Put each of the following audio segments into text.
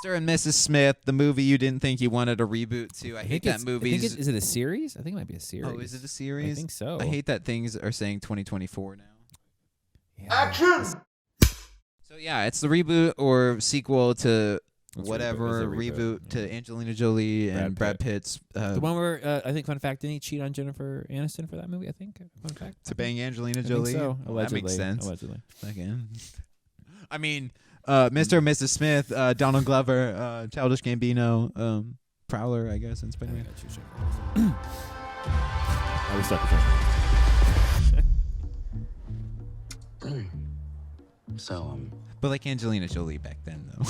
Mr. and Mrs. Smith, the movie you didn't think you wanted a reboot to. I hate that movie. Is it a series? I think it might be a series. Oh, is it a series? I think so. I hate that things are saying 2024 now. Yeah. Action! So yeah, it's the reboot or sequel to It's whatever reboot to Angelina Jolie and Brad Pitt's. The one where I think, fun fact, didn't he cheat on Jennifer Aniston for that movie? I think. Fun fact. To bang Angelina I Jolie. think so. Well, Allegedly. that makes sense. Allegedly. Again. I mean, Mr. and Mrs. Smith, Donald Glover, Childish Gambino, Prowler, I guess, in Spider-Man. I was stuck with that. So, But like Angelina Jolie back then, though.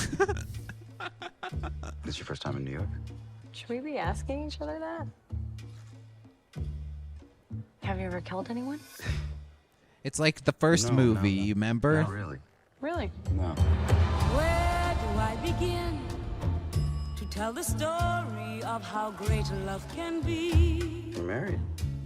this is your first time in New York? Should we be asking each other that? Have you ever killed anyone? It's like the first movie, you remember? Not really. Really? No. Where do I begin to tell the story of how great love can be? You're married.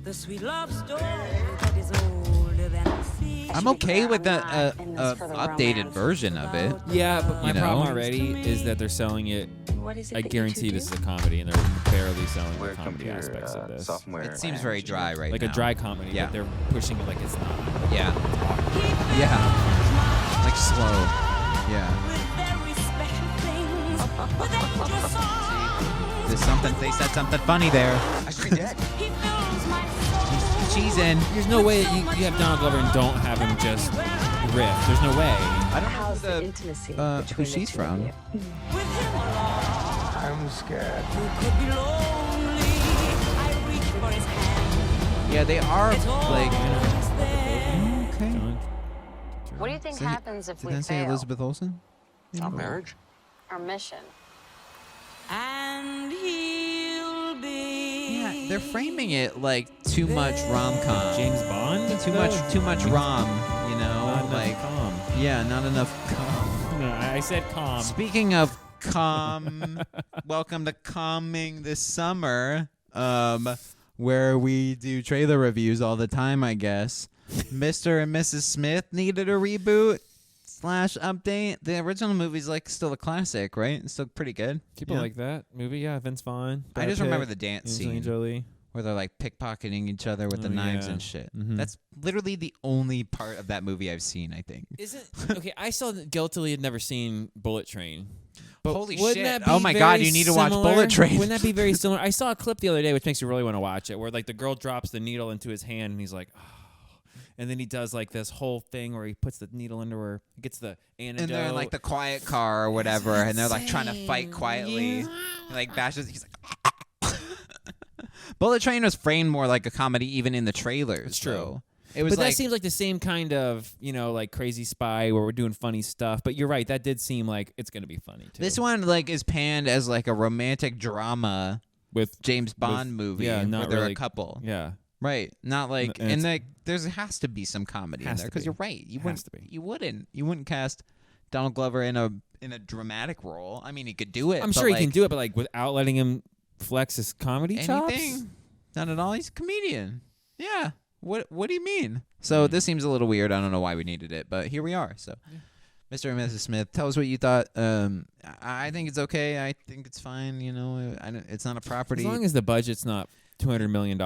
The sweet love story that is older than the sea. I'm okay with the in this for the updated romance. version of it. Yeah, but my You know? problem already is that they're selling it. What is it I that you guarantee two this do? is a comedy, and they're barely selling We're the comedy computer aspects of this. software. It seems very dry right Like now. a dry comedy, Yeah. but they're pushing it like it's not. Yeah. Yeah. Like slow. Yeah. With very special things, with extra songs. There's something. They said something funny there. I screen dead. He fills my soul. Cheesing. There's no way that you have Donald Glover and don't have him just riff. There's no way. I don't know How's the who intimacy who between the she's two from. of you? With him along, I'm scared. who could be lonely? I reach for his hand. Yeah, they are It's like. always there. Okay. What do you think So happens if Did we that say fail Elizabeth Olsen? Not marriage? our mission? And he'll be. Yeah, they're framing it like too much rom-com. James Bond? Too much rom. You know, Not enough like calm. yeah, not enough calm. No, I said calm. Speaking of calm, welcome to Coming This Summer, where we do trailer reviews all the time, I guess. Mr. and Mrs. Smith needed a reboot / update. The original movie's like still a classic, right? It's still pretty good. People Yeah. like that movie, yeah. Vince Vaughn. I Brad just Pitt, remember the dance Angelina scene Jolie. where they're like pickpocketing each other with the Oh, knives yeah. and shit. Mhm. That's literally the only part of that movie I've seen, I think. Isn't okay? I saw that guiltily had never seen Bullet Train. But Holy wouldn't shit. that be Oh my God, very you need to watch similar? Bullet Train. Wouldn't that be very similar? I saw a clip the other day, which makes you really want to watch it, where like the girl drops the needle into his hand, and he's like, oh. And then he does like this whole thing where he puts the needle into her, gets the antidote. And they're in like the quiet car or whatever, and they're like trying to fight quietly. Yeah. And, like bashes. He's like, Bullet Train was framed more like a comedy, even in the trailers. It's true. though. It was But like that seems like the same kind of, like Crazy Spy where we're doing funny stuff. But you're right, that did seem like it's going to be funny too. this one like is panned as like a romantic drama with James Bond movie, yeah, where not they're really- a couple, yeah. right? Not like And and it's- like there has to be some comedy in Has there to because be. you're right. You Has wouldn't. to be. You wouldn't cast Donald Glover in a dramatic role. I mean, he could do it. I'm but, sure he like, can do it, but like without letting him flex his comedy chops. anything. Not at all. He's a comedian. Yeah. What do you mean? So this seems a little weird. I don't know why we needed it, but here we are. So, Mr. and Mrs. Smith, tell us what you thought. I think it's okay. I think it's fine. It's not a property. As long as the budget's not $200 million.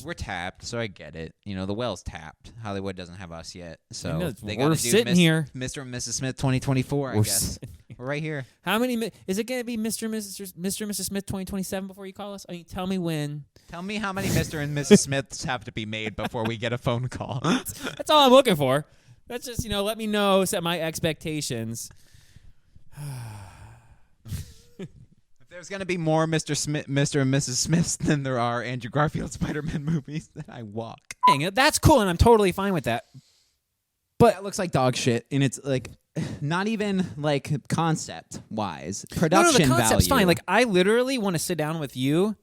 We're tapped, so I get it. The well's tapped. Hollywood doesn't have us yet, I so know, they we're got to do sitting here. Mr. and Mrs. Smith 2024. I We're guess sitting we're right here. How many? Is it going to be Mr. and Mrs. Smith 2027 before you call us? I mean, tell me when. Tell me how many Mr. and Mrs. Smiths have to be made before we get a phone call. That's all I'm looking for. That's just, let me know, set my expectations. If there's gonna be more Mr. and Mrs. Smiths than there are Andrew Garfield Spider-Man movies, then I walk. Dang it, that's cool, and I'm totally fine with that. But it looks like dog shit, and it's like not even like concept wise. Production the concept's value. fine. Like, I literally want to sit down with you,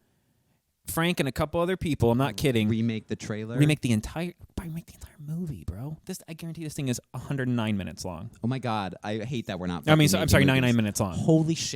Frank, and a couple other people. I'm not kidding. remake the trailer. Remake the entire movie, bro. I guarantee this thing is 109 minutes long. Oh my god, I hate that we're not. I'm sorry, fucking making 99 movies. minutes long. Holy shit.